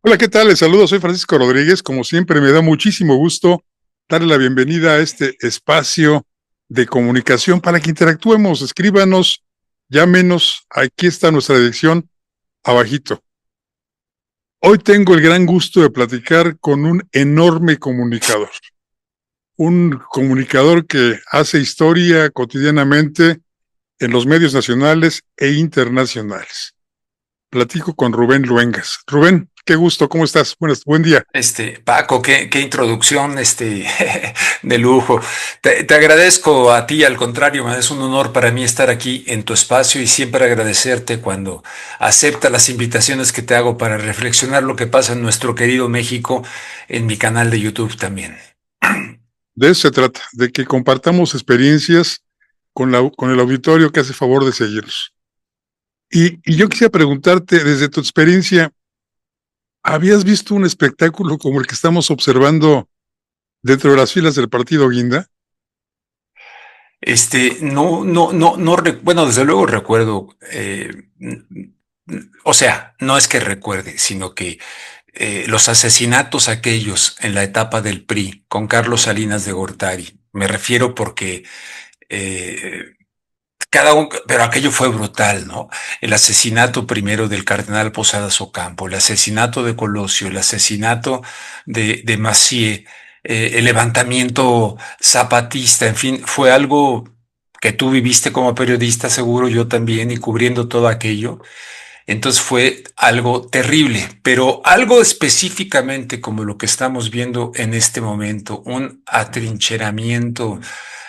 Hola, ¿qué tal? Les saludo, soy Francisco Rodríguez. Como siempre, me da muchísimo gusto darle la bienvenida a este espacio de comunicación para que interactuemos, escríbanos, llámenos. Aquí está nuestra dirección abajito. Hoy tengo el gran gusto de platicar con un enorme comunicador, un comunicador que hace historia cotidianamente en los medios nacionales e internacionales. Platico con Rubén Luengas. Rubén, qué gusto, ¿cómo estás? Buen día. Paco, qué introducción, de lujo. Te agradezco a ti, al contrario, es un honor para mí estar aquí en tu espacio y siempre agradecerte cuando aceptas las invitaciones que te hago para reflexionar lo que pasa en nuestro querido México en mi canal de YouTube también. De eso se trata, de que compartamos experiencias con el auditorio que hace favor de seguirnos. Y yo quisiera preguntarte, desde tu experiencia, ¿habías visto un espectáculo como el que estamos observando dentro de las filas del partido Guinda? Bueno, desde luego recuerdo, o sea, no es que recuerde, sino que los asesinatos aquellos en la etapa del PRI con Carlos Salinas de Gortari, me refiero porque eh, pero aquello fue brutal, ¿no? El asesinato primero del cardenal Posadas Ocampo, el asesinato de Colosio, el asesinato de Macié, el levantamiento zapatista, en fin, fue algo que tú viviste como periodista, seguro yo también, y cubriendo todo aquello. Entonces fue algo terrible, pero algo específicamente como lo que estamos viendo en este momento, un atrincheramiento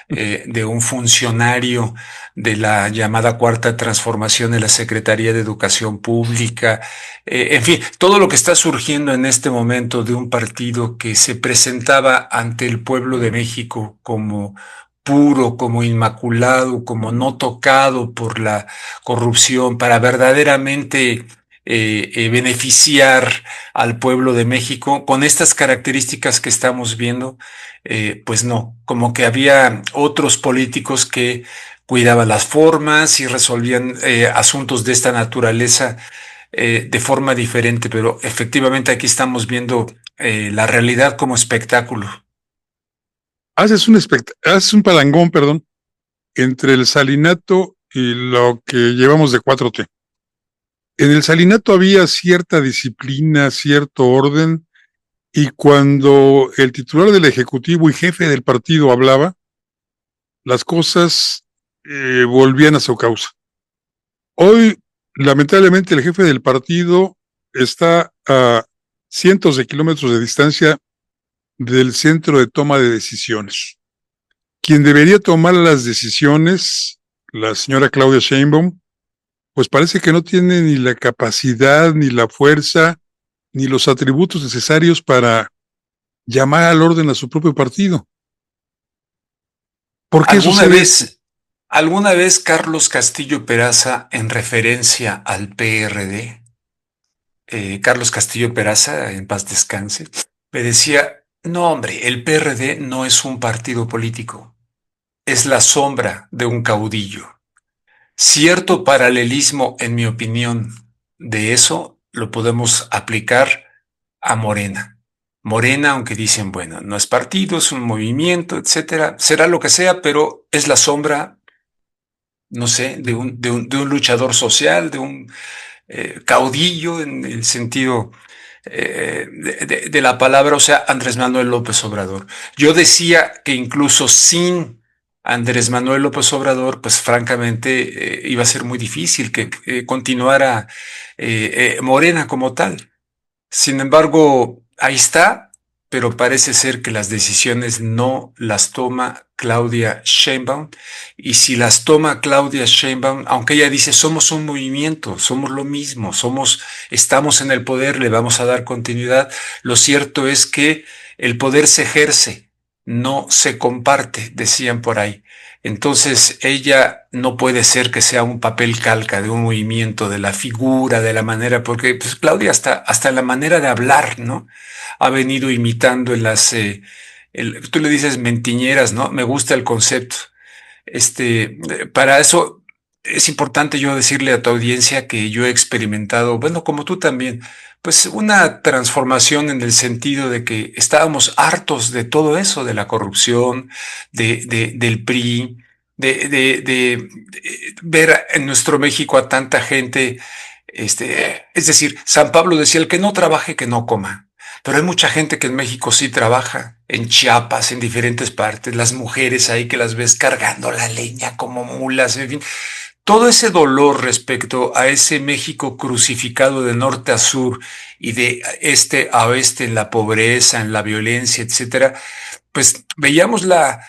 de un funcionario de la llamada Cuarta Transformación de la Secretaría de Educación Pública, en fin, todo lo que está surgiendo en este momento de un partido que se presentaba ante el pueblo de México como puro, como inmaculado, como no tocado por la corrupción, para verdaderamente beneficiar al pueblo de México con estas características que estamos viendo, pues no, como que había otros políticos que cuidaban las formas y resolvían asuntos de esta naturaleza de forma diferente, pero efectivamente aquí estamos viendo la realidad como espectáculo. Haces un palangón, perdón, entre el salinato y lo que llevamos de 4T. En el salinato había cierta disciplina, cierto orden, y cuando el titular del Ejecutivo y jefe del partido hablaba, las cosas volvían a su causa. Hoy, lamentablemente, el jefe del partido está a cientos de kilómetros de distancia del centro de toma de decisiones. Quien debería tomar las decisiones, la señora Claudia Sheinbaum, pues parece que no tiene ni la capacidad, ni la fuerza, ni los atributos necesarios para llamar al orden a su propio partido. ¿Por qué ¿Alguna sucede esto? vez, alguna vez Carlos Castillo Peraza, en referencia al PRD, Carlos Castillo Peraza, en paz descanse, me decía, no hombre, el PRD no es un partido político, es la sombra de un caudillo? Cierto paralelismo, en mi opinión, de eso lo podemos aplicar a Morena. Morena, aunque dicen, bueno, no es partido, es un movimiento, etcétera, será lo que sea, pero es la sombra, no sé, de un luchador social, de un caudillo en el sentido de la palabra, o sea, Andrés Manuel López Obrador. Yo decía que incluso sin Andrés Manuel López Obrador, pues francamente iba a ser muy difícil que continuara Morena como tal. Sin embargo, ahí está, pero parece ser que las decisiones no las toma Claudia Sheinbaum. Y si las toma Claudia Sheinbaum, aunque ella dice somos un movimiento, somos lo mismo, estamos en el poder, le vamos a dar continuidad, lo cierto es que el poder se ejerce, no se comparte, decían por ahí. Entonces ella no puede ser que sea un papel calca de un movimiento, de la figura, de la manera, porque pues, Claudia hasta la manera de hablar, ¿no? Ha venido imitando en tú le dices mentiñeras, ¿no? Me gusta el concepto. Para eso es importante yo decirle a tu audiencia que yo he experimentado, bueno, como tú también, pues una transformación en el sentido de que estábamos hartos de todo eso, de la corrupción, del PRI, de ver en nuestro México a tanta gente, es decir, San Pablo decía, el que no trabaje, que no coma. Pero hay mucha gente que en México sí trabaja, en Chiapas, en diferentes partes, las mujeres ahí que las ves cargando la leña como mulas, en fin, todo ese dolor respecto a ese México crucificado de norte a sur y de este a oeste en la pobreza, en la violencia, etcétera, pues veíamos la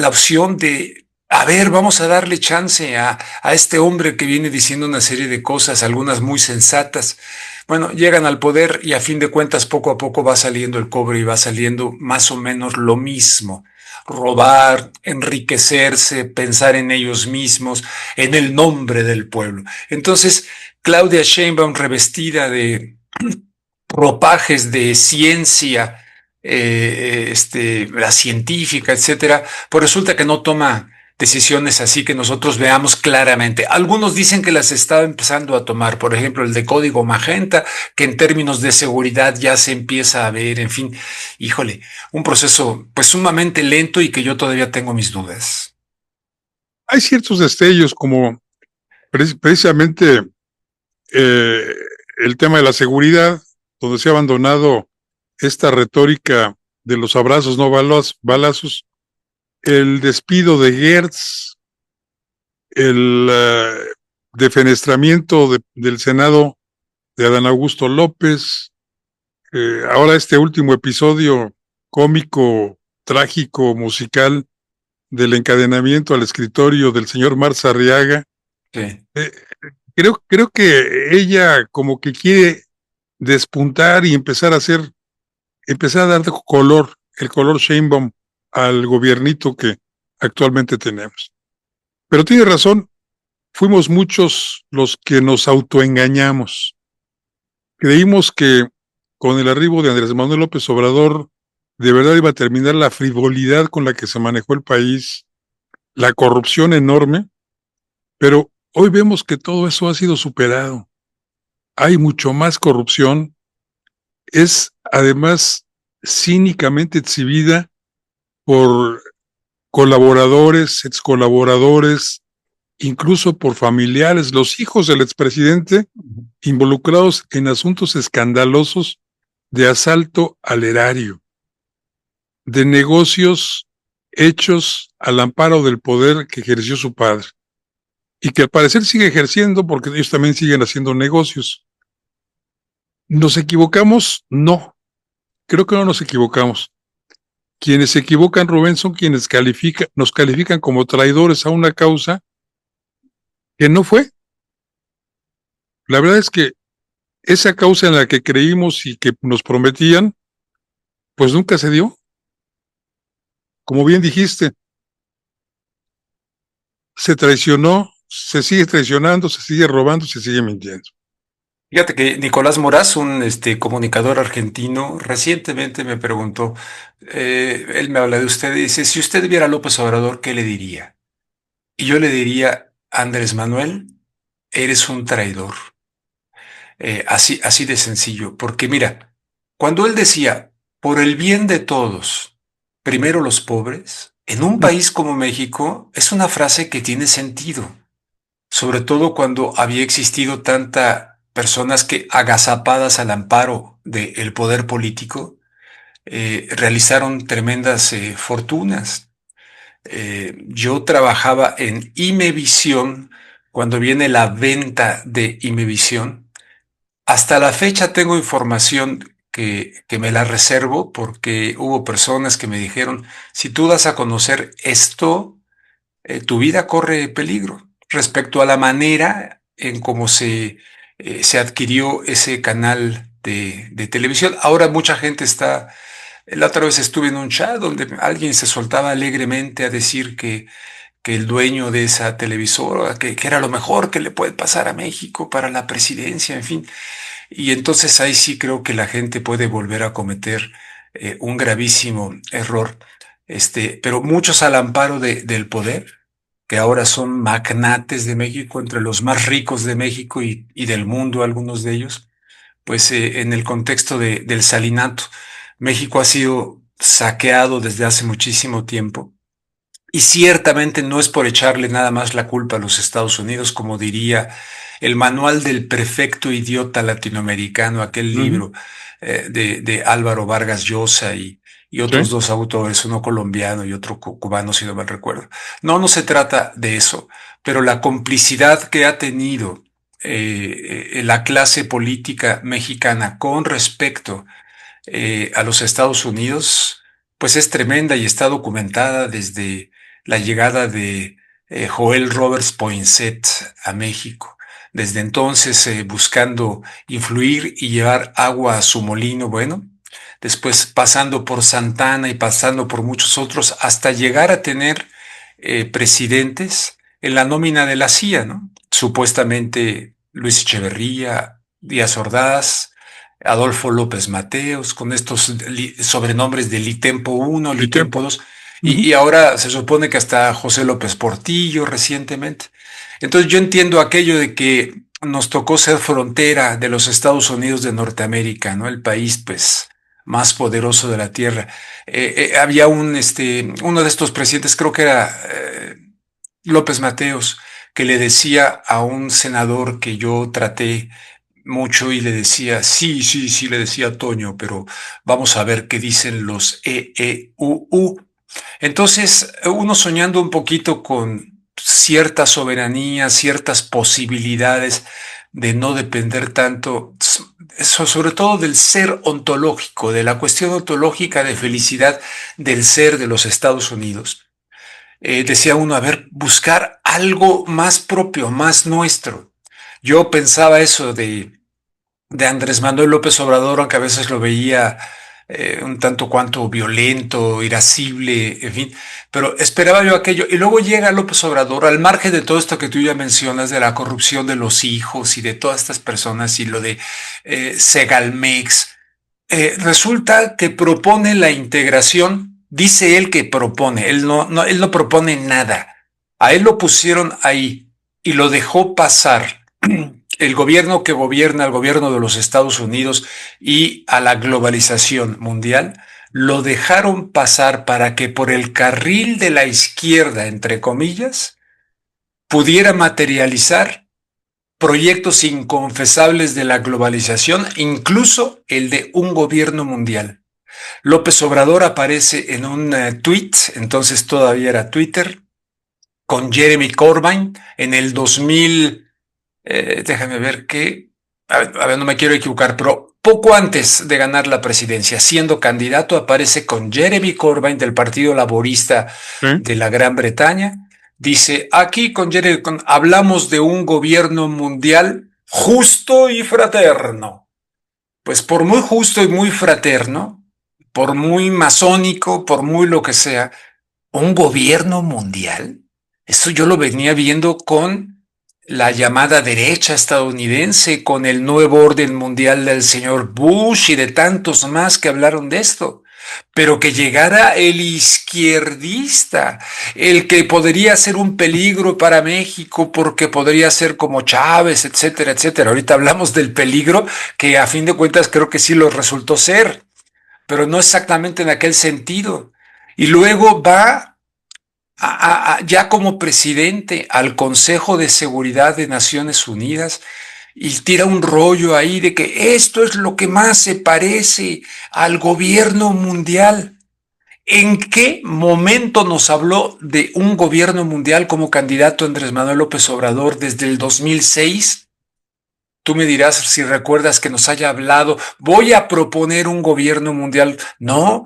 opción de, a ver, vamos a darle chance a este hombre que viene diciendo una serie de cosas, algunas muy sensatas. Bueno, llegan al poder y a fin de cuentas poco a poco va saliendo el cobre y va saliendo más o menos lo mismo. Robar, enriquecerse, pensar en ellos mismos, en el nombre del pueblo. Entonces, Claudia Sheinbaum, revestida de ropajes de ciencia, la científica, etcétera, pues resulta que no toma decisiones así que nosotros veamos claramente. Algunos dicen que las está empezando a tomar, por ejemplo, el de código magenta, que en términos de seguridad ya se empieza a ver, en fin, híjole, un proceso pues sumamente lento y que yo todavía tengo mis dudas. Hay ciertos destellos como precisamente eh, el tema de la seguridad, donde se ha abandonado esta retórica de los abrazos, no balazos, el despido de Gertz, el defenestramiento del Senado de Adán Augusto López, ahora este último episodio cómico, trágico, musical del encadenamiento al escritorio del señor Marza Arriaga. Sí. Eh, creo que ella como que quiere despuntar y empezar a dar color, el color Sheinbaum al gobiernito que actualmente tenemos. Pero tiene razón, fuimos muchos los que nos autoengañamos. Creímos que con el arribo de Andrés Manuel López Obrador de verdad iba a terminar la frivolidad con la que se manejó el país, la corrupción enorme, pero hoy vemos que todo eso ha sido superado. Hay mucho más corrupción, es además cínicamente exhibida por colaboradores, ex colaboradores, incluso por familiares, los hijos del expresidente involucrados en asuntos escandalosos de asalto al erario, de negocios hechos al amparo del poder que ejerció su padre y que al parecer sigue ejerciendo porque ellos también siguen haciendo negocios. ¿Nos equivocamos? No, creo que no nos equivocamos. Quienes se equivocan, Rubén, son quienes nos califican como traidores a una causa que no fue. La verdad es que esa causa en la que creímos y que nos prometían, pues nunca se dio. Como bien dijiste, se traicionó, se sigue traicionando, se sigue robando, se sigue mintiendo. Fíjate que Nicolás Moraz, un comunicador argentino, recientemente me preguntó, él me habla de usted y dice, si usted viera a López Obrador, ¿qué le diría? Y yo le diría, Andrés Manuel, eres un traidor. Así de sencillo, porque mira, cuando él decía, por el bien de todos, primero los pobres, en un país como México, es una frase que tiene sentido, sobre todo cuando había existido tanta personas que agazapadas al amparo del poder político, realizaron tremendas fortunas. Yo trabajaba en Imevisión cuando viene la venta de Imevisión. Hasta la fecha tengo información que me la reservo porque hubo personas que me dijeron, si tú das a conocer esto, tu vida corre peligro respecto a la manera en cómo se adquirió ese canal de televisión. Ahora mucha gente está, la otra vez estuve en un chat donde alguien se soltaba alegremente a decir que el dueño de esa televisora, que era lo mejor que le puede pasar a México para la presidencia, en fin. Y entonces ahí sí creo que la gente puede volver a cometer un gravísimo error. Pero muchos al amparo del poder, que ahora son magnates de México, entre los más ricos de México y del mundo, algunos de ellos, pues en el contexto del salinato. México ha sido saqueado desde hace muchísimo tiempo. Y ciertamente no es por echarle nada más la culpa a los Estados Unidos, como diría el manual del perfecto idiota latinoamericano, aquel Ujú. libro de Álvaro Vargas Llosa y otros Sí, dos autores, uno colombiano y otro cubano, si no mal recuerdo. No, no se trata de eso, pero la complicidad que ha tenido la clase política mexicana con respecto a los Estados Unidos, pues es tremenda y está documentada desde la llegada de Joel Roberts Poinsett a México. Desde entonces, buscando influir y llevar agua a su molino, bueno, después pasando por Santana y pasando por muchos otros, hasta llegar a tener presidentes en la nómina de la CIA, ¿no? Supuestamente Luis Echeverría, Díaz Ordaz, Adolfo López Mateos, con estos sobrenombres de Litempo uno, y Litempo tiempo. dos, Ujú. y ahora se supone que hasta José López Portillo recientemente. Entonces yo entiendo aquello de que nos tocó ser frontera de los Estados Unidos de Norteamérica, ¿no? El país, pues, más poderoso de la tierra. Había uno de estos presidentes, creo que era López Mateos, que le decía a un senador que yo traté mucho y le decía, sí, sí, sí, le decía Toño, pero vamos a ver qué dicen los EEUU. Entonces, uno soñando un poquito con cierta soberanía, ciertas posibilidades de no depender tanto, eso, sobre todo del ser ontológico, de la cuestión ontológica de felicidad del ser de los Estados Unidos. Decía uno, a ver, buscar algo más propio, más nuestro. Yo pensaba eso de Andrés Manuel López Obrador, aunque a veces lo veía un tanto cuanto violento, irascible, en fin, pero esperaba yo aquello. Y luego llega López Obrador, al margen de todo esto que tú ya mencionas, de la corrupción de los hijos y de todas estas personas y lo de Segalmex, resulta que propone la integración, dice él que propone, él no propone nada. A él lo pusieron ahí y lo dejó pasar el gobierno que gobierna, el gobierno de los Estados Unidos y a la globalización mundial, lo dejaron pasar para que por el carril de la izquierda, entre comillas, pudiera materializar proyectos inconfesables de la globalización, incluso el de un gobierno mundial. López Obrador aparece en un tweet, entonces todavía era Twitter, con Jeremy Corbyn en el 2000, déjame ver qué, a ver, no me quiero equivocar, pero poco antes de ganar la presidencia, siendo candidato, aparece con Jeremy Corbyn del Partido Laborista Sí. de la Gran Bretaña. Dice, aquí con Jeremy hablamos de un gobierno mundial justo y fraterno. Pues por muy justo y muy fraterno, por muy masónico, por muy lo que sea, un gobierno mundial. Esto yo lo venía viendo con la llamada derecha estadounidense, con el nuevo orden mundial del señor Bush y de tantos más que hablaron de esto. Pero que llegara el izquierdista, el que podría ser un peligro para México porque podría ser como Chávez, etcétera, etcétera. Ahorita hablamos del peligro que a fin de cuentas creo que sí lo resultó ser, pero no exactamente en aquel sentido. Y luego va ya como presidente al Consejo de Seguridad de Naciones Unidas y tira un rollo ahí de que esto es lo que más se parece al gobierno mundial. ¿En qué momento nos habló de un gobierno mundial como candidato Andrés Manuel López Obrador desde el 2006? Tú me dirás si recuerdas que nos haya hablado, voy a proponer un gobierno mundial. No,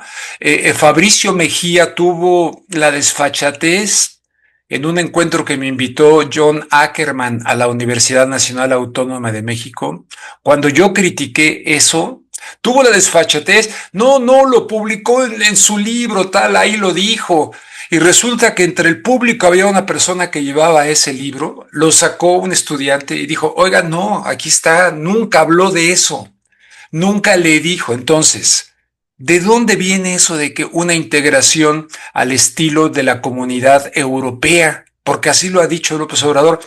Fabricio Mejía tuvo la desfachatez en un encuentro que me invitó John Ackerman a la Universidad Nacional Autónoma de México. Cuando yo critiqué eso, tuvo la desfachatez, no, no, lo publicó en su libro, tal, ahí lo dijo. Y resulta que entre el público había una persona que llevaba ese libro, lo sacó un estudiante y dijo, oiga, no, aquí está, nunca habló de eso, nunca le dijo. Entonces, ¿de dónde viene eso de que una integración al estilo de la comunidad europea? Porque así lo ha dicho López Obrador,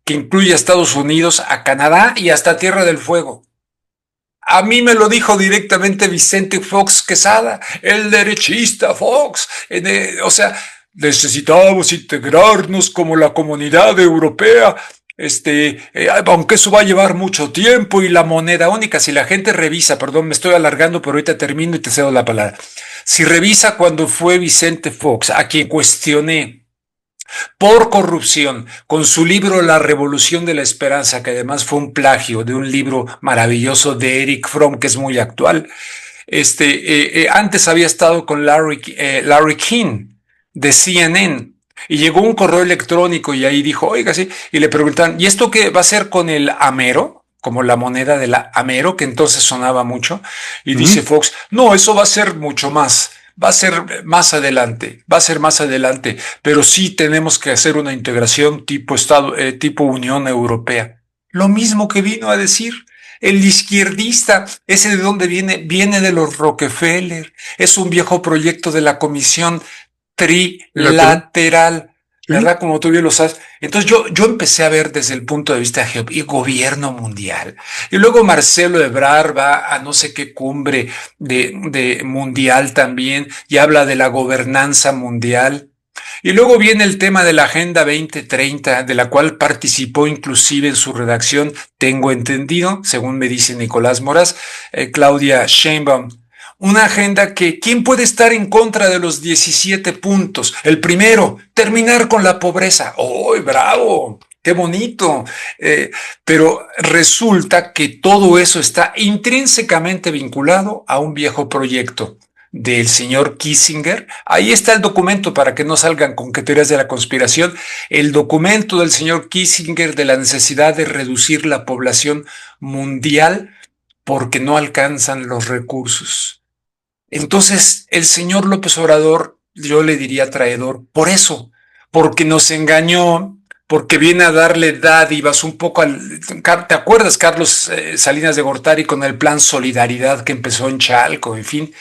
que incluye a Estados Unidos, a Canadá y hasta Tierra del Fuego. A mí me lo dijo directamente Vicente Fox Quesada, el derechista Fox. O sea, necesitamos integrarnos como la comunidad europea. Aunque eso va a llevar mucho tiempo y la moneda única, si la gente revisa, perdón, me estoy alargando, pero ahorita termino y te cedo la palabra. Si revisa cuando fue Vicente Fox, a quien cuestioné por corrupción, con su libro La Revolución de la Esperanza, que además fue un plagio de un libro maravilloso de Eric Fromm, que es muy actual. Antes había estado con Larry King de CNN y llegó un correo electrónico y ahí dijo, oiga, sí, y le preguntan, ¿y esto qué va a ser con el Amero? Como la moneda de la Amero, que entonces sonaba mucho, y dice Fox, no, eso va a ser mucho más. Va a ser más adelante, va a ser más adelante, pero sí tenemos que hacer una integración tipo tipo Unión Europea. Lo mismo que vino a decir el izquierdista, ese de dónde viene, viene de los Rockefeller, es un viejo proyecto de la Comisión Trilateral, ¿verdad? Sí. Como tú bien lo sabes. Entonces yo empecé a ver desde el punto de vista y gobierno mundial. Y luego Marcelo Ebrard va a no sé qué cumbre de mundial también y habla de la gobernanza mundial. Y luego viene el tema de la Agenda 2030, de la cual participó inclusive en su redacción, tengo entendido, según me dice Nicolás Moras, Claudia Sheinbaum. Una agenda que, ¿quién puede estar en contra de los 17 puntos? El primero, terminar con la pobreza. ¡Oh, bravo! ¡Qué bonito! Pero resulta que todo eso está intrínsecamente vinculado a un viejo proyecto del señor Kissinger. Ahí está el documento para que no salgan con que teorías de la conspiración. El documento del señor Kissinger de la necesidad de reducir la población mundial porque no alcanzan los recursos. Entonces, el señor López Obrador, yo le diría traidor, por eso, porque nos engañó, porque viene a darle dádivas un poco al... ¿Te acuerdas, Carlos Salinas de Gortari, con el plan Solidaridad que empezó en Chalco, en fin?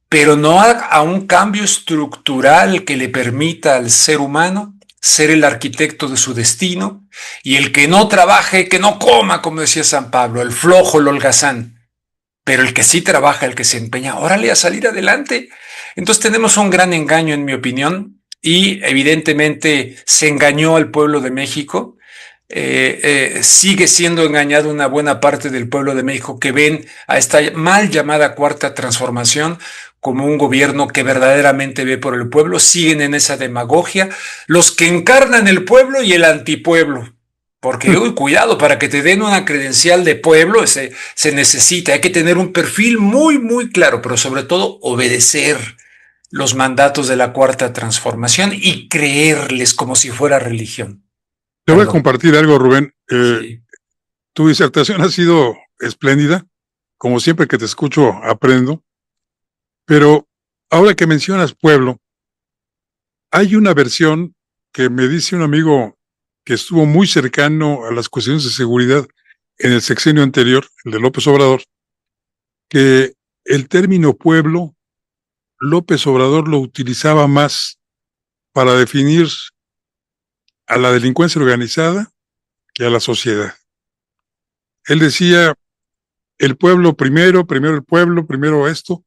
Pero no a un cambio estructural que le permita al ser humano ser el arquitecto de su destino y el que no trabaje, que no coma, como decía San Pablo, el flojo, el holgazán. Pero el que sí trabaja, el que se empeña, órale a salir adelante. Entonces tenemos un gran engaño, en mi opinión, y evidentemente se engañó al pueblo de México. Sigue siendo engañado una buena parte del pueblo de México que ven a esta mal llamada cuarta transformación como un gobierno que verdaderamente ve por el pueblo. Siguen en esa demagogia los que encarnan el pueblo y el antipueblo. Porque, uy, cuidado, para que te den una credencial de pueblo se necesita, hay que tener un perfil muy, muy claro, pero sobre todo obedecer los mandatos de la cuarta transformación y creerles como si fuera religión. Te voy a Perdón. compartir algo, Rubén. Sí. Tu disertación ha sido espléndida. Como siempre que te escucho, aprendo. Pero ahora que mencionas pueblo, hay una versión que me dice un amigo que estuvo muy cercano a las cuestiones de seguridad en el sexenio anterior, el de López Obrador, que el término pueblo, López Obrador lo utilizaba más para definir a la delincuencia organizada que a la sociedad. Él decía, el pueblo primero, primero el pueblo, primero esto,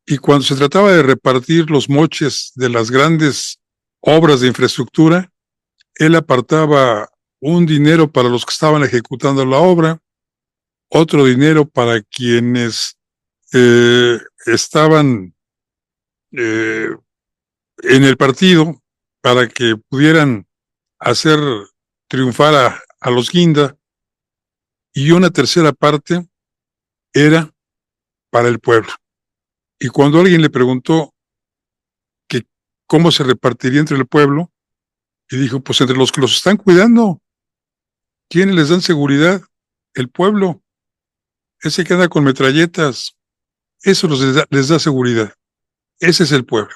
y cuando se trataba de repartir los moches de las grandes obras de infraestructura, él apartaba un dinero para los que estaban ejecutando la obra, otro dinero para quienes estaban en el partido, para que pudieran hacer triunfar a los guinda, y una tercera parte era para el pueblo. Y cuando alguien le preguntó que cómo se repartiría entre el pueblo, y dijo, pues entre los que los están cuidando, ¿quiénes les dan seguridad? El pueblo. Ese que anda con metralletas, eso les da seguridad. Ese es el pueblo.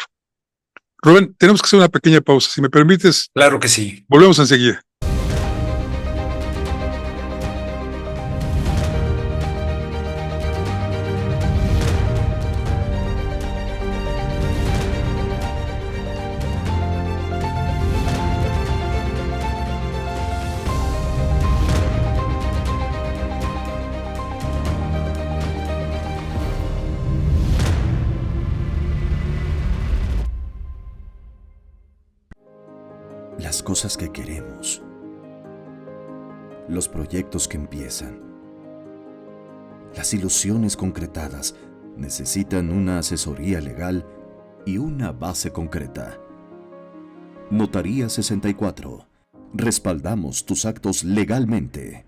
Rubén, tenemos que hacer una pequeña pausa. Si me permites, Claro que sí. volvemos enseguida. las cosas que queremos, los proyectos que empiezan, las ilusiones concretadas necesitan una asesoría legal y una base concreta. Notaría 64. Respaldamos tus actos legalmente.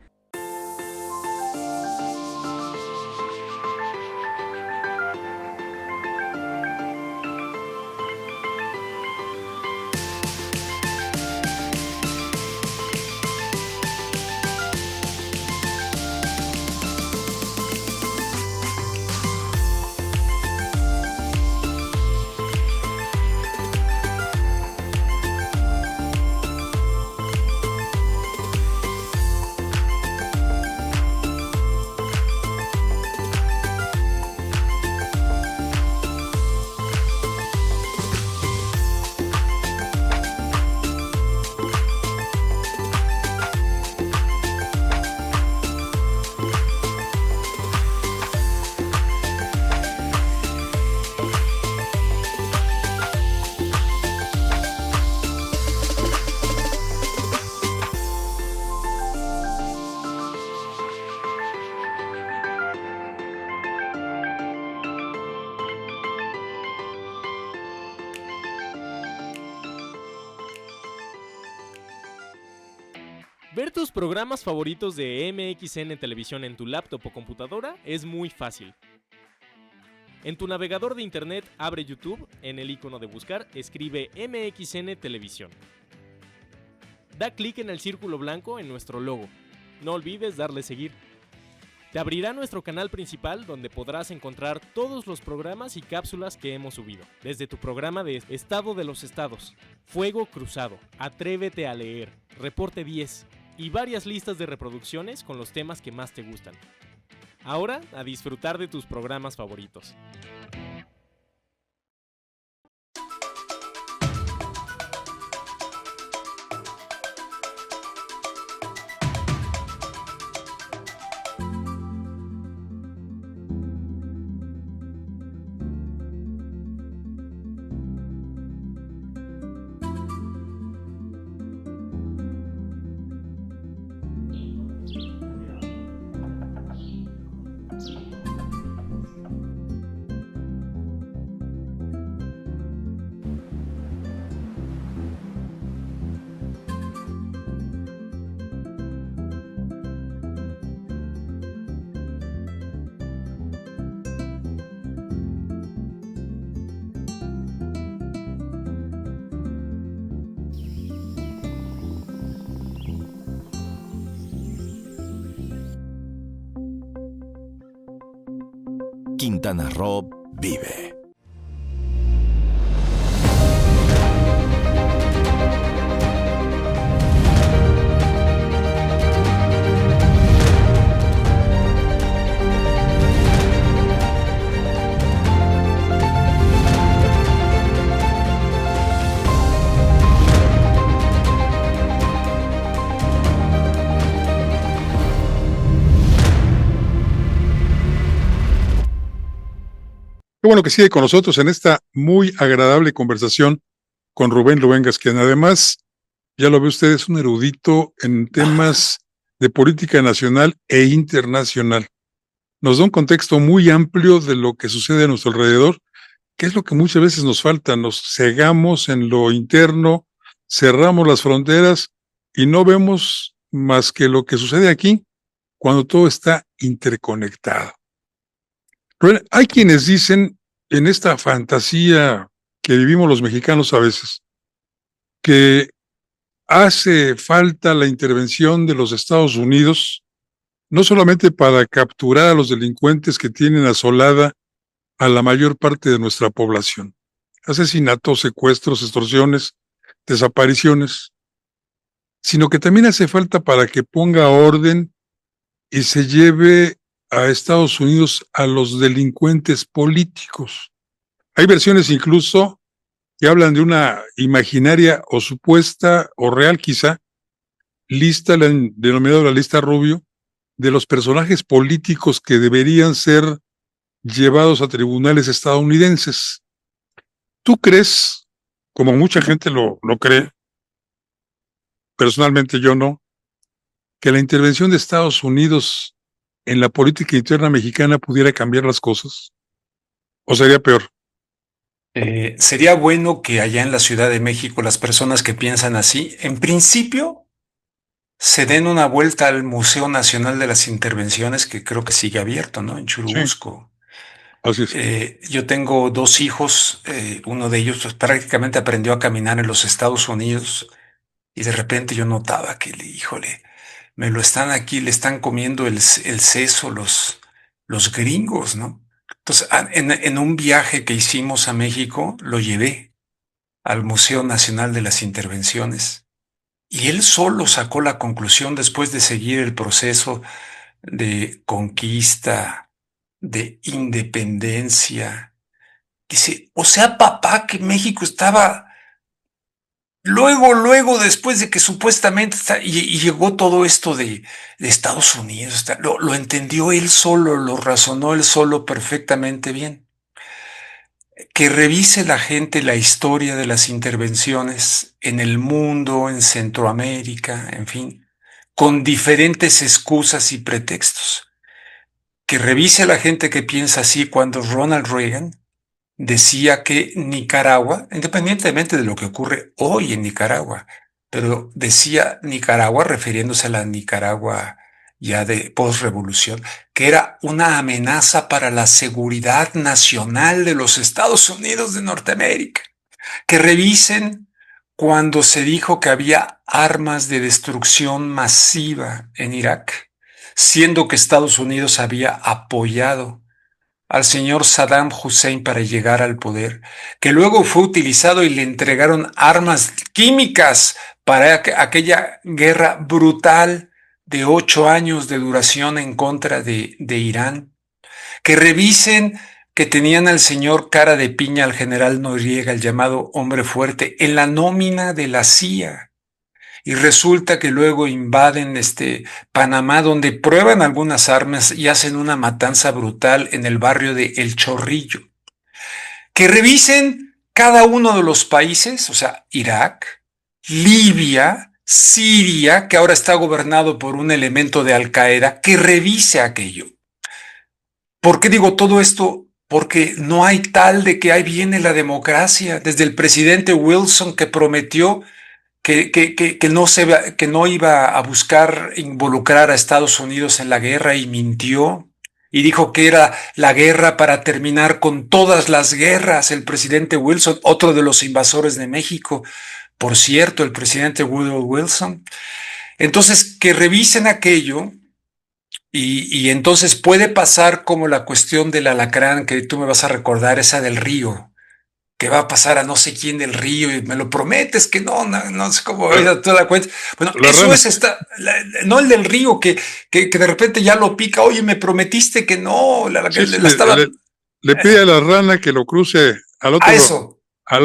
Ver tus programas favoritos de MXN Televisión en tu laptop o computadora es muy fácil. En tu navegador de internet abre YouTube, en el icono de buscar escribe MXN Televisión. Da clic en el círculo blanco en nuestro logo. No olvides darle seguir. Te abrirá nuestro canal principal donde podrás encontrar todos los programas y cápsulas que hemos subido. Desde tu programa de Estado de los Estados, Fuego Cruzado, Atrévete a Leer, Reporte 10 y varias listas de reproducciones con los temas que más te gustan. Ahora, a disfrutar de tus programas favoritos. Quintana Roo vive. Qué bueno que sigue con nosotros en esta muy agradable conversación con Rubén Luengas, quien además, ya lo ve usted, es un erudito en temas de política nacional e internacional. Nos da un contexto muy amplio de lo que sucede a nuestro alrededor, que es lo que muchas veces nos falta. Nos cegamos en lo interno, cerramos las fronteras y no vemos más que lo que sucede aquí cuando todo está interconectado. Pero hay quienes dicen en esta fantasía que vivimos los mexicanos a veces, que hace falta la intervención de los Estados Unidos, no solamente para capturar a los delincuentes que tienen asolada a la mayor parte de nuestra población, asesinatos, secuestros, extorsiones, desapariciones, sino que también hace falta para que ponga orden y se lleve a Estados Unidos a los delincuentes políticos. Hay versiones incluso que hablan de una imaginaria o supuesta o real quizá lista, denominada la lista Rubio, de los personajes políticos que deberían ser llevados a tribunales estadounidenses. ¿Tú crees, como mucha gente lo cree, personalmente yo no, que la intervención de Estados Unidos en la política interna mexicana pudiera cambiar las cosas? ¿O sería peor? Sería bueno que allá en la Ciudad de México las personas que piensan así, en principio, se den una vuelta al Museo Nacional de las Intervenciones, que creo que sigue abierto, ¿no? En Sí, Churubusco. así es. Yo tengo dos hijos, uno de ellos pues, prácticamente aprendió a caminar en los Estados Unidos y de repente yo notaba que, híjole, me lo están aquí, le están comiendo el seso los gringos, ¿no? Entonces, en un viaje que hicimos a México, lo llevé al Museo Nacional de las Intervenciones y él solo sacó la conclusión después de seguir el proceso de conquista, de independencia. Dice, o sea, papá, que México estaba luego, después de que supuestamente y llegó todo esto de Estados Unidos, lo entendió él solo, lo razonó él solo perfectamente bien. Que revise la gente la historia de las intervenciones en el mundo, en Centroamérica, en fin, con diferentes excusas y pretextos. Que revise la gente que piensa así cuando Ronald Reagan decía que Nicaragua, independientemente de lo que ocurre hoy en Nicaragua, pero decía Nicaragua refiriéndose a la Nicaragua ya de posrevolución, que era una amenaza para la seguridad nacional de los Estados Unidos de Norteamérica. Que revisen cuando se dijo que había armas de destrucción masiva en Irak, siendo que Estados Unidos había apoyado al señor Saddam Hussein para llegar al poder, que luego fue utilizado y le entregaron armas químicas para aquella guerra brutal de 8 años de duración en contra de Irán. Que revisen que tenían al señor cara de piña, al general Noriega, el llamado hombre fuerte, en la nómina de la CIA. Y resulta que luego invaden Panamá, donde prueban algunas armas y hacen una matanza brutal en el barrio de El Chorrillo. Que revisen cada uno de los países, o sea, Irak, Libia, Siria, que ahora está gobernado por un elemento de Al Qaeda, que revise aquello. ¿Por qué digo todo esto? Porque no hay tal de que ahí viene la democracia. Desde el presidente Wilson, que prometió que no iba a buscar involucrar a Estados Unidos en la guerra y mintió y dijo que era la guerra para terminar con todas las guerras. El presidente Wilson, otro de los invasores de México, por cierto, el presidente Woodrow Wilson. Entonces, que revisen aquello y entonces puede pasar como la cuestión del alacrán, que tú me vas a recordar, esa del río, que va a pasar a no sé quién del río y me lo prometes que no sé cómo tú la cuentas. Bueno, eso rana. No el del río que de repente ya lo pica. Oye, me prometiste que no. Le pide a la rana que lo cruce al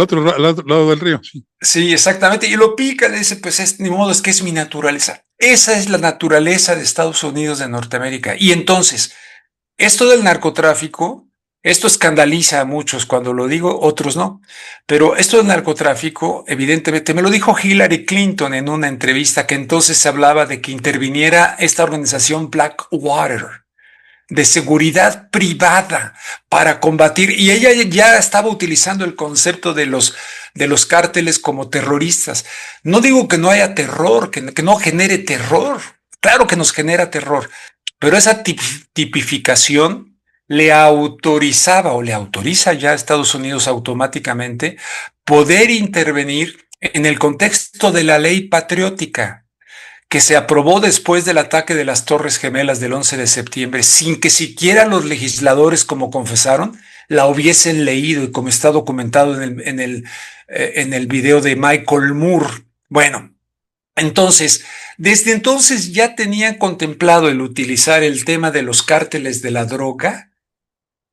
otro lado del río. Sí. Sí, exactamente. Y lo pica, le dice, pues ni modo, es que es mi naturaleza. Esa es la naturaleza de Estados Unidos de Norteamérica. Y entonces, esto del narcotráfico, esto escandaliza a muchos cuando lo digo, otros no. Pero esto del narcotráfico, evidentemente, me lo dijo Hillary Clinton en una entrevista, que entonces se hablaba de que interviniera esta organización Blackwater de seguridad privada para combatir, y ella ya estaba utilizando el concepto de los cárteles como terroristas. No digo que no haya terror, que no genere terror. Claro que nos genera terror, pero esa tipificación le autorizaba o le autoriza ya a Estados Unidos automáticamente poder intervenir en el contexto de la ley patriótica que se aprobó después del ataque de las Torres Gemelas del 11 de septiembre, sin que siquiera los legisladores, como confesaron, la hubiesen leído, y como está documentado en el video de Michael Moore. Bueno, entonces, desde entonces ya tenían contemplado el utilizar el tema de los cárteles de la droga,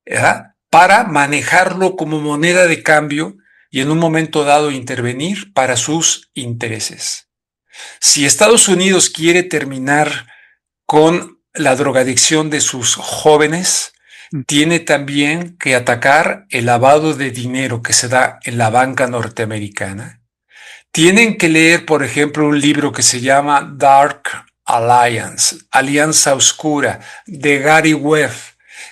¿verdad?, para manejarlo como moneda de cambio y en un momento dado intervenir para sus intereses. Si Estados Unidos quiere terminar con la drogadicción de sus jóvenes, tiene también que atacar el lavado de dinero que se da en la banca norteamericana. Tienen que leer, por ejemplo, un libro que se llama Dark Alliance, Alianza Oscura, de Gary Webb,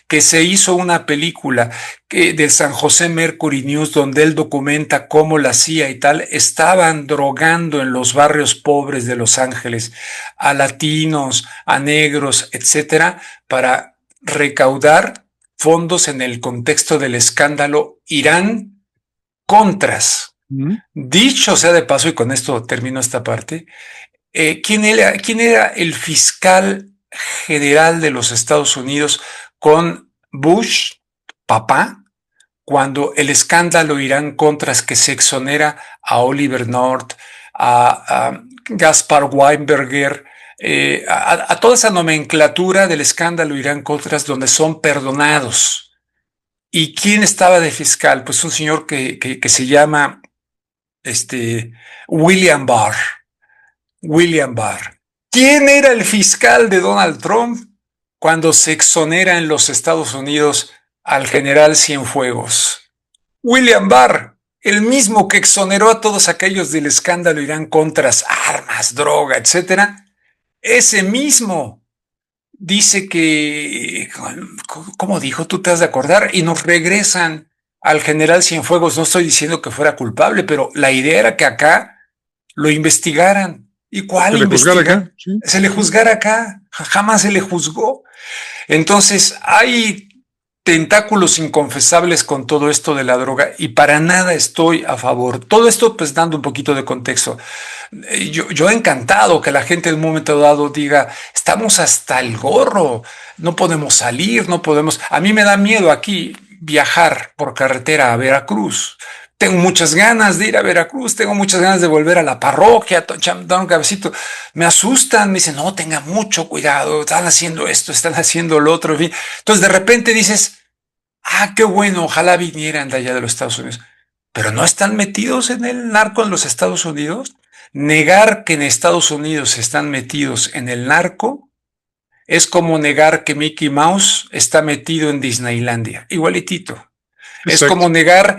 que se hizo una película de San José Mercury News, donde él documenta cómo la CIA y tal estaban drogando en los barrios pobres de Los Ángeles a latinos, a negros, etcétera, para recaudar fondos en el contexto del escándalo Irán Contras. Dicho sea de paso, y con esto termino esta parte, ¿quién era el fiscal general de los Estados Unidos con Bush, papá, cuando el escándalo Irán Contras, que se exonera a Oliver North, a Gaspar Weinberger, a toda esa nomenclatura del escándalo Irán Contras, donde son perdonados? ¿Y quién estaba de fiscal? Pues un señor que se llama William Barr. William Barr. ¿Quién era el fiscal de Donald Trump cuando se exonera en los Estados Unidos al general Cienfuegos? William Barr, el mismo que exoneró a todos aquellos del escándalo Irán Contras, armas, droga, etcétera. Ese mismo dice que, ¿cómo dijo? Tú te has de acordar, y nos regresan al general Cienfuegos. No estoy diciendo que fuera culpable, pero la idea era que acá lo investigaran. ¿Y cuál investigación? ¿Sí? Se le juzgara acá, jamás se le juzgó. Entonces hay tentáculos inconfesables con todo esto de la droga y para nada estoy a favor. Todo esto pues dando un poquito de contexto. Yo he encantado que la gente en un momento dado diga, estamos hasta el gorro, no podemos salir, no podemos... A mí me da miedo aquí viajar por carretera a Veracruz. Tengo muchas ganas de ir a Veracruz, tengo muchas ganas de volver a la parroquia, dar un cabecito. Me asustan, me dicen, no, tenga mucho cuidado, están haciendo esto, están haciendo lo otro. Entonces de repente dices, qué bueno, ojalá vinieran de allá de los Estados Unidos. Pero no están metidos en el narco en los Estados Unidos. Negar que en Estados Unidos están metidos en el narco es como negar que Mickey Mouse está metido en Disneylandia, igualitito. Exacto. Es como negar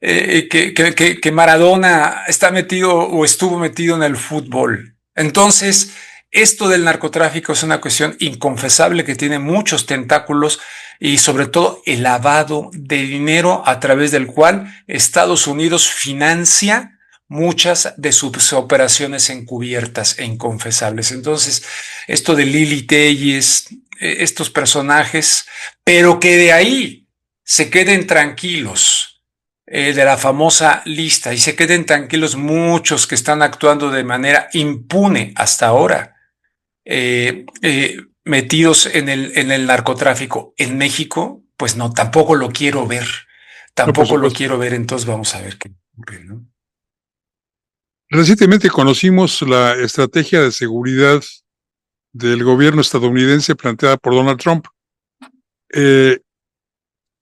que Maradona está metido o estuvo metido en el fútbol. Entonces, esto del narcotráfico es una cuestión inconfesable que tiene muchos tentáculos y sobre todo el lavado de dinero a través del cual Estados Unidos financia muchas de sus operaciones encubiertas e inconfesables. Entonces, esto de Lili Telles, estos personajes, pero que de ahí se queden tranquilos de la famosa lista y se queden tranquilos muchos que están actuando de manera impune hasta ahora, metidos en el narcotráfico en México, pues no, tampoco lo quiero ver, tampoco lo quiero ver, entonces vamos a ver qué ocurre, ¿no? Recientemente conocimos la estrategia de seguridad del gobierno estadounidense planteada por Donald Trump.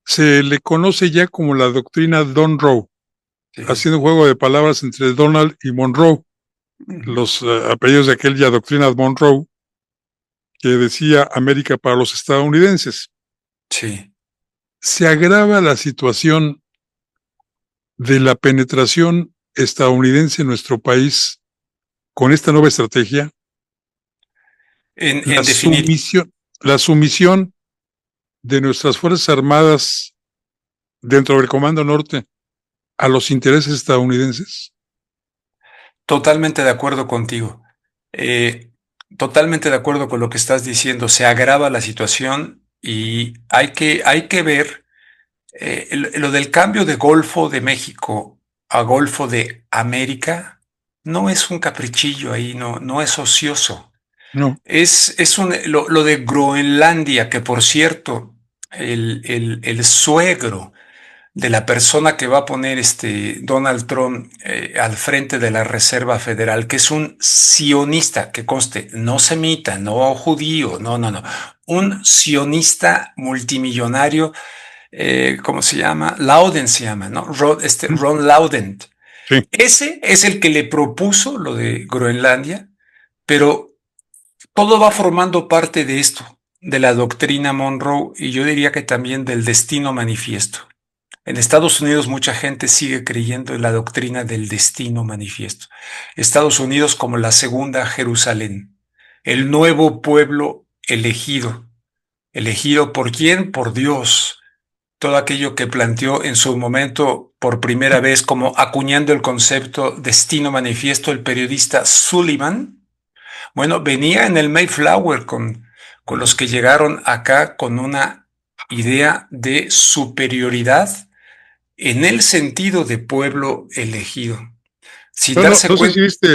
Se le conoce ya como la doctrina Monroe, sí, haciendo un juego de palabras entre Donald y Monroe, los apellidos de aquella doctrina Monroe que decía América para los estadounidenses. Sí. Se agrava la situación de la penetración estadounidense en nuestro país con esta nueva estrategia. La sumisión de nuestras Fuerzas Armadas dentro del Comando Norte a los intereses estadounidenses. Totalmente de acuerdo contigo. Totalmente de acuerdo con lo que estás diciendo. Se agrava la situación y hay que ver lo del cambio de Golfo de México a Golfo de América. No es un caprichillo ahí, no es ocioso. No. Es lo de Groenlandia, que por cierto, el suegro de la persona que va a poner Donald Trump al frente de la Reserva Federal, que es un sionista, que conste, no semita, no judío, no, un sionista multimillonario, ¿cómo se llama? Louden se llama, ¿no? Ron Louden. Sí. Ese es el que le propuso lo de Groenlandia, pero todo va formando parte de esto, de la doctrina Monroe y yo diría que también del destino manifiesto. En Estados Unidos mucha gente sigue creyendo en la doctrina del destino manifiesto. Estados Unidos como la segunda Jerusalén, el nuevo pueblo elegido. ¿Elegido por quién? Por Dios. Todo aquello que planteó en su momento por primera vez como acuñando el concepto destino manifiesto el periodista Sullivan, bueno, venía en el Mayflower con los que llegaron acá con una idea de superioridad en el sentido de pueblo elegido. Sin No, no, darse no sé si cuenta, viste,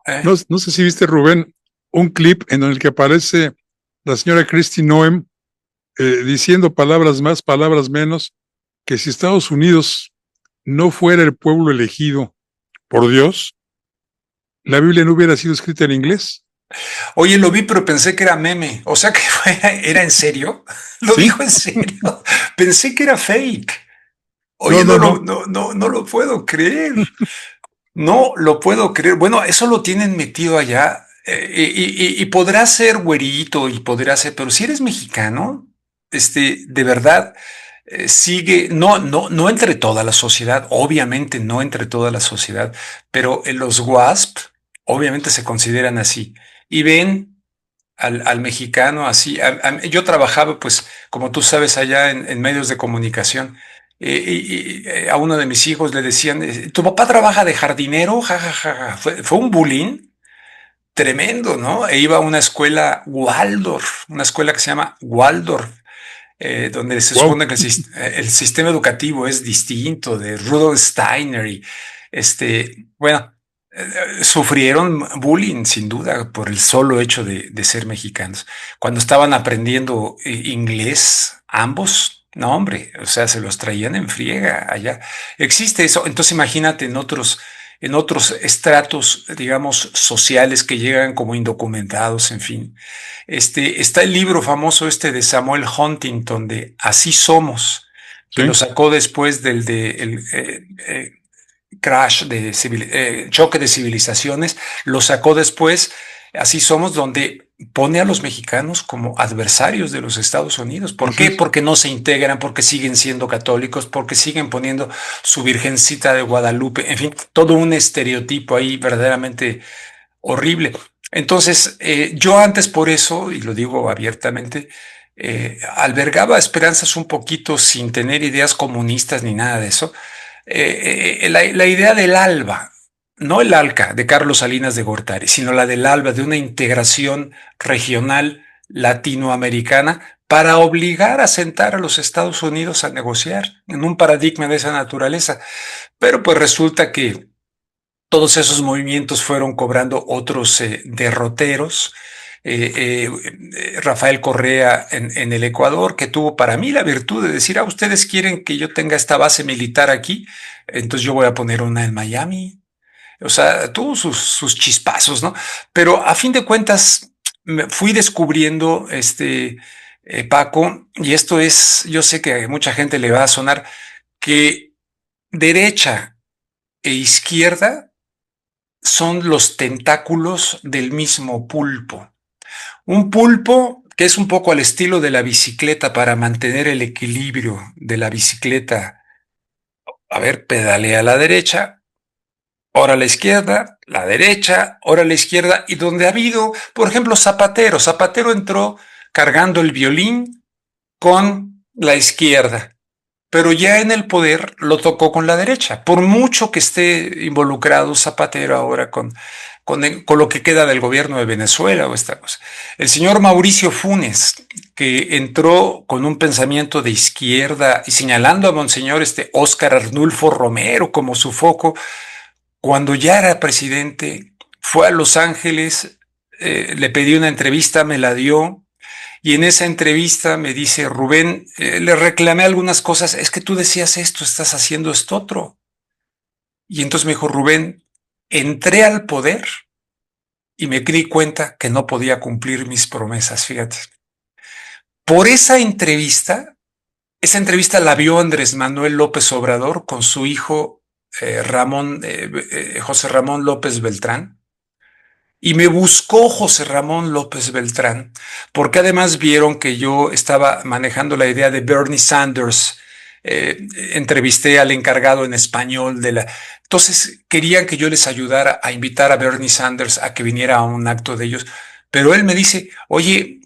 ¿eh? no sé si viste, Rubén, un clip en el que aparece la señora Kristi Noem diciendo palabras más, palabras menos, que si Estados Unidos no fuera el pueblo elegido por Dios, la Biblia no hubiera sido escrita en inglés. Oye, lo vi, pero pensé que era meme. O sea que era en serio. Lo Sí, dijo en serio. Pensé que era fake. no, Oye, no, no. no lo puedo creer. No lo puedo creer. Bueno, eso lo tienen metido allá. Y podrá ser güerito y podrá ser, pero si eres mexicano, de verdad, sigue, no entre toda la sociedad, obviamente no entre toda la sociedad, pero en los WASP, obviamente se consideran así. Y ven al mexicano así. Yo trabajaba, pues, como tú sabes, allá en medios de comunicación. A uno de mis hijos le decían, ¿tu papá trabaja de jardinero? Ja, ja, ja, ja. Fue un bullying tremendo, ¿no? E iba a una escuela Waldorf, una escuela que se llama Waldorf, donde se Wow. supone que el sistema educativo es distinto de Rudolf Steiner y bueno, sufrieron bullying sin duda por el solo hecho de ser mexicanos. Cuando estaban aprendiendo inglés, ambos, no hombre, o sea, se los traían en friega allá. Existe eso, entonces imagínate en otros estratos, digamos, sociales que llegan como indocumentados, en fin. Está el libro famoso de Samuel Huntington de Así Somos, que lo Sí, sacó después del crash choque de civilizaciones, lo sacó después, Así Somos, donde pone a los mexicanos como adversarios de los Estados Unidos. ¿Por así qué? es. Porque no se integran, porque siguen siendo católicos, porque siguen poniendo su Virgencita de Guadalupe, en fin, todo un estereotipo ahí verdaderamente horrible. Entonces, yo antes por eso, y lo digo abiertamente, albergaba esperanzas un poquito sin tener ideas comunistas ni nada de eso. La idea del ALBA, no el ALCA de Carlos Salinas de Gortari, sino la del ALBA, de una integración regional latinoamericana para obligar a sentar a los Estados Unidos a negociar en un paradigma de esa naturaleza. Pero pues resulta que todos esos movimientos fueron cobrando otros derroteros. Rafael Correa en el Ecuador, que tuvo para mí la virtud de decir, ustedes quieren que yo tenga esta base militar aquí, entonces yo voy a poner una en Miami. O sea, tuvo sus chispazos, ¿no? Pero a fin de cuentas, me fui descubriendo, Paco, y esto es, yo sé que a mucha gente le va a sonar, que derecha e izquierda son los tentáculos del mismo pulpo. Un pulpo que es un poco al estilo de la bicicleta para mantener el equilibrio de la bicicleta. A ver, pedalea a la derecha, ahora a la izquierda, la derecha, ahora a la izquierda. Y donde ha habido, por ejemplo, Zapatero. Zapatero entró cargando el violín con la izquierda, pero ya en el poder lo tocó con la derecha, por mucho que esté involucrado Zapatero ahora con lo que queda del gobierno de Venezuela o esta cosa. El señor Mauricio Funes, que entró con un pensamiento de izquierda y señalando a Monseñor Óscar Arnulfo Romero como su foco, cuando ya era presidente, fue a Los Ángeles, le pedí una entrevista, me la dio, y en esa entrevista me dice, Rubén, le reclamé algunas cosas, es que tú decías esto, estás haciendo esto otro. Y entonces me dijo, Rubén, entré al poder y me di cuenta que no podía cumplir mis promesas, fíjate. Por esa entrevista la vio Andrés Manuel López Obrador con su hijo José Ramón López Beltrán. Y me buscó José Ramón López Beltrán, porque además vieron que yo estaba manejando la idea de Bernie Sanders entrevisté al encargado en español de la... Entonces querían que yo les ayudara a invitar a Bernie Sanders a que viniera a un acto de ellos, pero él me dice, oye,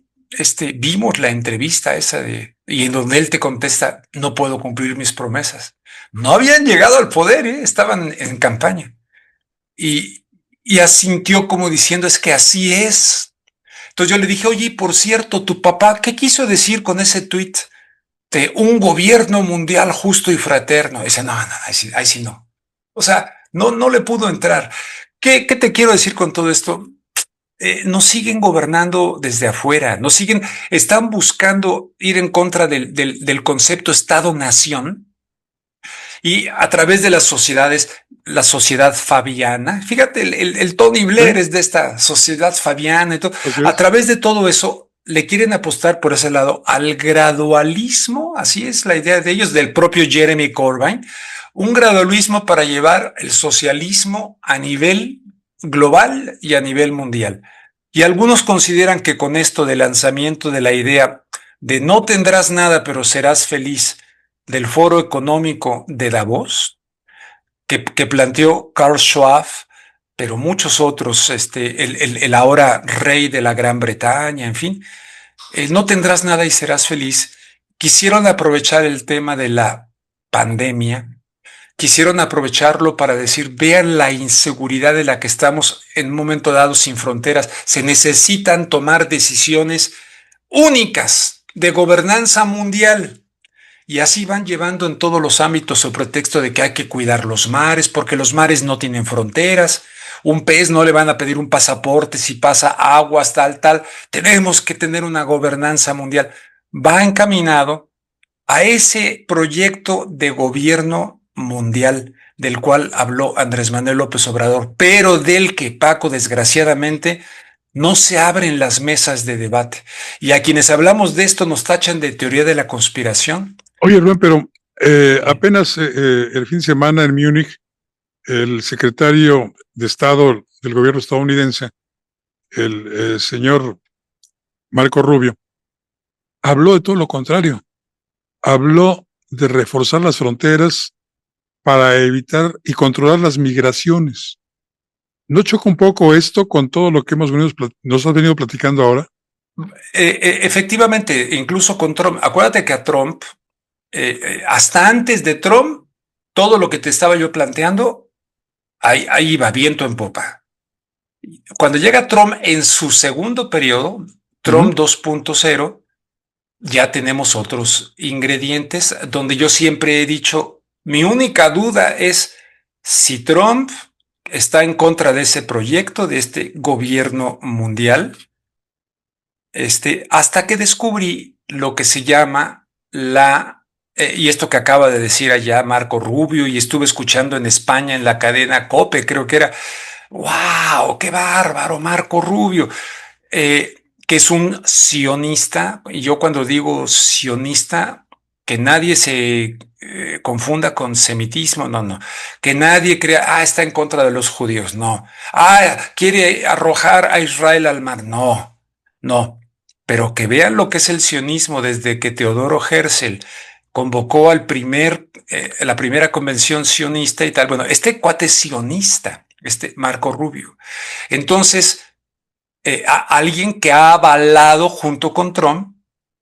vimos la entrevista esa y en donde él te contesta, no puedo cumplir mis promesas. No habían llegado al poder, estaban en campaña. Y asintió como diciendo, es que así es. Entonces yo le dije, oye, por cierto, tu papá, ¿qué quiso decir con ese tuit de un gobierno mundial justo y fraterno? Dice, no, ahí sí no. O sea, no le pudo entrar. ¿Qué te quiero decir con todo esto? Nos siguen gobernando desde afuera, están buscando ir en contra del concepto Estado-Nación y a través de las sociedades, la sociedad fabiana, fíjate, el Tony Blair es de esta sociedad fabiana y todo, a través de todo eso le quieren apostar por ese lado al gradualismo, así es la idea de ellos, del propio Jeremy Corbyn, un gradualismo para llevar el socialismo a nivel global y a nivel mundial. Y algunos consideran que con esto del lanzamiento de la idea de no tendrás nada pero serás feliz del Foro Económico de Davos, que planteó Karl Schwab, pero muchos otros, el ahora rey de la Gran Bretaña, en fin, no tendrás nada y serás feliz, quisieron aprovechar el tema de la pandemia, quisieron aprovecharlo para decir, vean la inseguridad de la que estamos en un momento dado sin fronteras. Se necesitan tomar decisiones únicas de gobernanza mundial. Y así van llevando en todos los ámbitos sobre pretexto de que hay que cuidar los mares, porque los mares no tienen fronteras. Un pez no le van a pedir un pasaporte si pasa aguas, tal. Tenemos que tener una gobernanza mundial. Va encaminado a ese proyecto de gobierno mundial del cual habló Andrés Manuel López Obrador, pero del que, Paco, desgraciadamente, no se abren las mesas de debate. Y a quienes hablamos de esto nos tachan de teoría de la conspiración. Oye, Rubén, pero apenas el fin de semana en Múnich, el secretario de Estado del gobierno estadounidense, el señor Marco Rubio, habló de todo lo contrario. Habló de reforzar las fronteras para evitar y controlar las migraciones. ¿No choca un poco esto con todo lo que nos has venido platicando ahora? Efectivamente, incluso con Trump. Acuérdate que a Trump, hasta antes de Trump, todo lo que te estaba yo planteando, ahí iba viento en popa. Cuando llega Trump en su segundo periodo, Trump 2.0, ya tenemos otros ingredientes donde yo siempre he dicho, mi única duda es si Trump está en contra de ese proyecto, de este gobierno mundial, hasta que descubrí lo que se llama y esto que acaba de decir allá Marco Rubio, y estuve escuchando en España en la cadena COPE, creo que era, ¡wow! ¡Qué bárbaro, Marco Rubio! Que es un sionista, y yo cuando digo sionista, que nadie se confunda con semitismo, no, que nadie crea, está en contra de los judíos, no, quiere arrojar a Israel al mar, no, pero que vean lo que es el sionismo desde que Teodoro Herzl convocó la primera convención sionista y tal, bueno, este cuate es sionista, Marco Rubio, entonces, alguien que ha avalado junto con Trump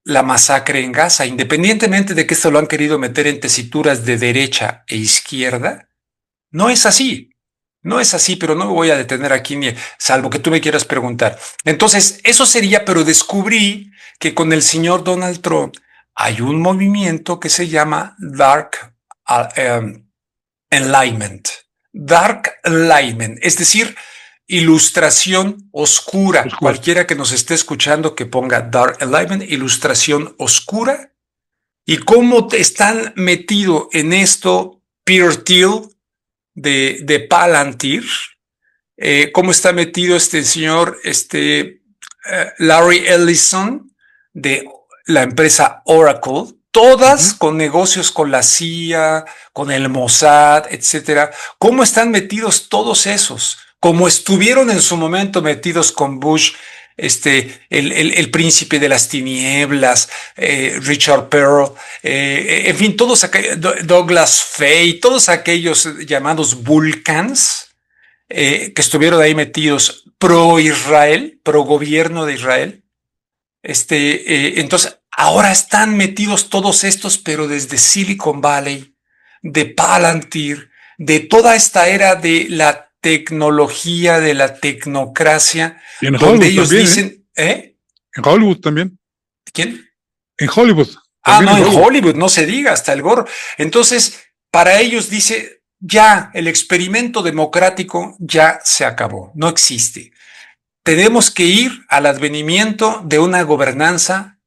la masacre en Gaza, independientemente de que esto lo han querido meter en tesituras de derecha e izquierda, no es así, pero no me voy a detener aquí salvo que tú me quieras preguntar. Entonces, eso sería, pero descubrí que con el señor Donald Trump hay un movimiento que se llama Dark Enlightenment, es decir, ilustración oscura. Cualquiera que nos esté escuchando que ponga Dark Enlightenment, ilustración oscura. Y cómo están metido en esto Peter Thiel de Palantir, cómo está metido este señor Larry Ellison de la empresa Oracle, todas con negocios con la CIA, con el Mossad, etcétera. ¿Cómo están metidos todos esos? Como estuvieron en su momento metidos con Bush el príncipe de las tinieblas, Richard Pearl, en fin, todos Douglas Fay, todos aquellos llamados Vulcans, que estuvieron ahí metidos pro Israel, pro gobierno de Israel. Entonces, ahora están metidos todos estos, pero desde Silicon Valley, de Palantir, de toda esta era de la tecnología, de la tecnocracia, Y en donde Hollywood ellos también, dicen, En Hollywood también. ¿Quién? En Hollywood. Ah, no, También en Hollywood, no se diga, hasta el gorro. Entonces, para ellos dice, ya el experimento democrático ya se acabó, no existe. Tenemos que ir al advenimiento de una gobernanza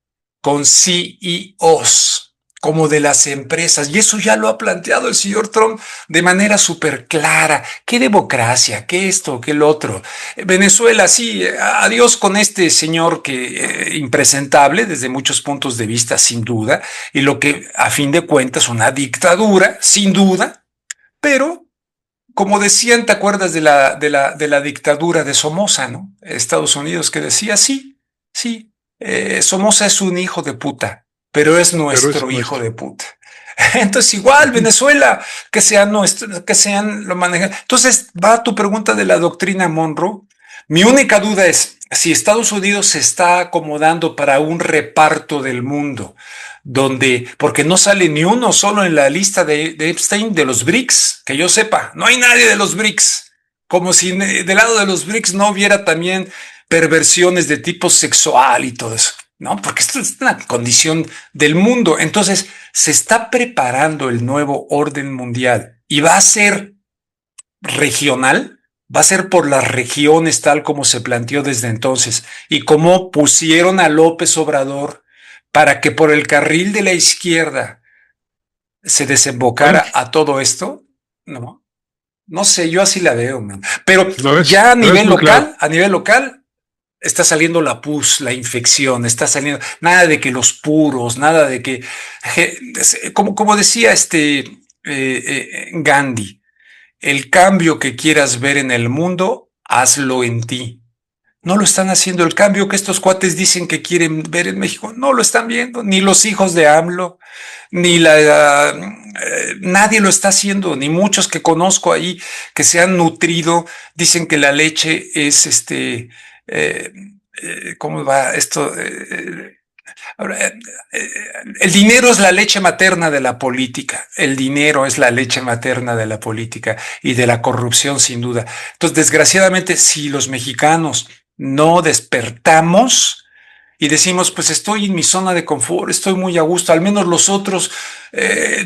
con CEOs, como de las empresas. Y eso ya lo ha planteado el señor Trump de manera súper clara. ¿Qué democracia? ¿Qué esto? ¿Qué el otro? Venezuela, sí, adiós con este señor que impresentable desde muchos puntos de vista, sin duda, y lo que a fin de cuentas una dictadura, sin duda, pero como decían, ¿te acuerdas de la dictadura de Somoza, no? Estados Unidos, que decía, sí, Somoza es un hijo de puta, pero es nuestro hijo de puta. Entonces, igual, Venezuela, que sean lo manejan. Entonces, va a tu pregunta de la doctrina Monroe. Mi única duda es si Estados Unidos se está acomodando para un reparto del mundo, porque no sale ni uno solo en la lista de Epstein de los BRICS, que yo sepa, no hay nadie de los BRICS, como si del lado de los BRICS no hubiera también perversiones de tipo sexual y todo eso, ¿no? Porque esto es una condición del mundo. Entonces, se está preparando el nuevo orden mundial y va a ser regional, va a ser por las regiones tal como se planteó desde entonces y como pusieron a López Obrador para que por el carril de la izquierda se desembocara a todo esto, no sé, yo así la veo, man. Pero ya a nivel local, está saliendo la pus, la infección, está saliendo, nada de que los puros, nada de que, como decía Gandhi, el cambio que quieras ver en el mundo, hazlo en ti. No lo están haciendo. El cambio que estos cuates dicen que quieren ver en México, no lo están viendo. Ni los hijos de AMLO, ni nadie lo está haciendo, ni muchos que conozco ahí que se han nutrido. Dicen que la leche es ¿cómo va esto? El dinero es la leche materna de la política. El dinero es la leche materna de la política y de la corrupción, sin duda. Entonces, desgraciadamente, si los mexicanos no despertamos y decimos, pues estoy en mi zona de confort, estoy muy a gusto, al menos los otros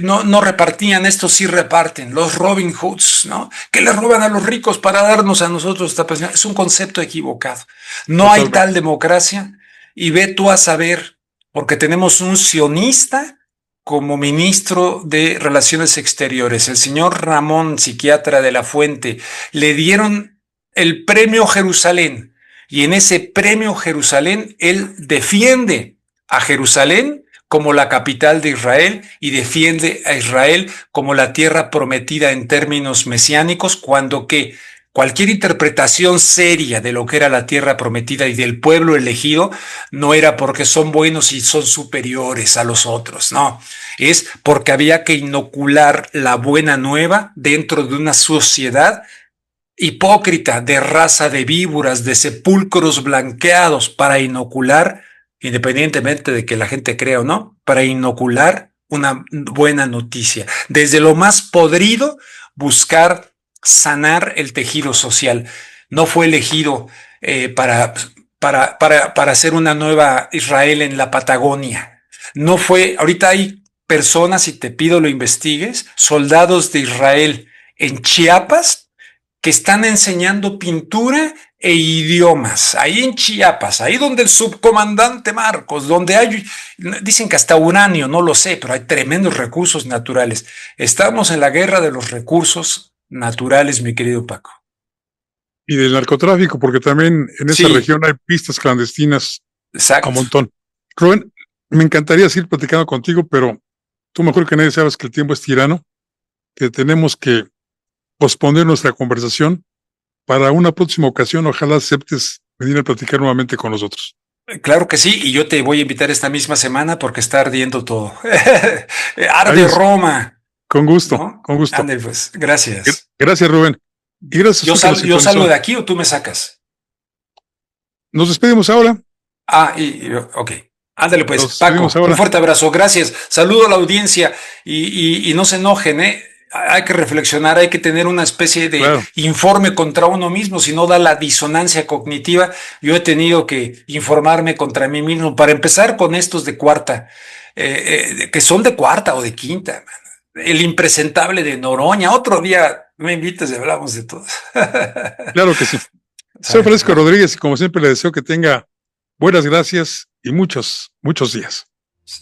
no repartían, estos sí reparten, los Robin Hoods, ¿no? Que le roban a los ricos para darnos a nosotros esta pensión. Es un concepto equivocado. No hay tal democracia y ve tú a saber, porque tenemos un sionista como ministro de Relaciones Exteriores, el señor Ramón, psiquiatra de la Fuente, le dieron el premio Jerusalén. Y en ese premio Jerusalén, él defiende a Jerusalén como la capital de Israel y defiende a Israel como la tierra prometida en términos mesiánicos, cuando que cualquier interpretación seria de lo que era la tierra prometida y del pueblo elegido no era porque son buenos y son superiores a los otros, no, es porque había que inocular la buena nueva dentro de una sociedad hipócrita, de raza de víboras, de sepulcros blanqueados, para inocular, independientemente de que la gente crea o no, para inocular una buena noticia. Desde lo más podrido, buscar sanar el tejido social. No fue elegido para hacer una nueva Israel en la Patagonia. No fue, ahorita hay personas, y te pido lo investigues, soldados de Israel en Chiapas, que están enseñando pintura e idiomas, ahí en Chiapas, ahí donde el subcomandante Marcos, donde hay, dicen que hasta uranio, no lo sé, pero hay tremendos recursos naturales. Estamos en la guerra de los recursos naturales, mi querido Paco. Y del narcotráfico, porque también en esa región hay pistas clandestinas. Exacto. A montón. Rubén, me encantaría seguir platicando contigo, pero tú mejor que nadie sabes que el tiempo es tirano, que tenemos que posponer nuestra conversación para una próxima ocasión. Ojalá aceptes venir a platicar nuevamente con nosotros. Claro que sí, y yo te voy a invitar esta misma semana porque está ardiendo todo. Ahí Arde es, Roma, con gusto, ¿no? con gusto. Ande, pues, gracias. Gracias, Rubén. Y gracias a Yo, usted que nos yo salgo sintonizó. de aquí o tú me sacas. Nos despedimos ahora. Ok. Ándale pues, Nos despedimos Paco, un ahora. fuerte abrazo, gracias. Saludo a la audiencia y no se enojen, ¿eh? Hay que reflexionar, hay que tener una especie de Claro. informe contra uno mismo, si no da la disonancia cognitiva. Yo he tenido que informarme contra mí mismo para empezar con estos de cuarta, que son de cuarta o de quinta. Man. El impresentable de Noroña. Otro día me invitas y hablamos de todo. Claro que sí. Soy Francisco Rodríguez y como siempre le deseo que tenga buenas gracias y muchos días. Sí.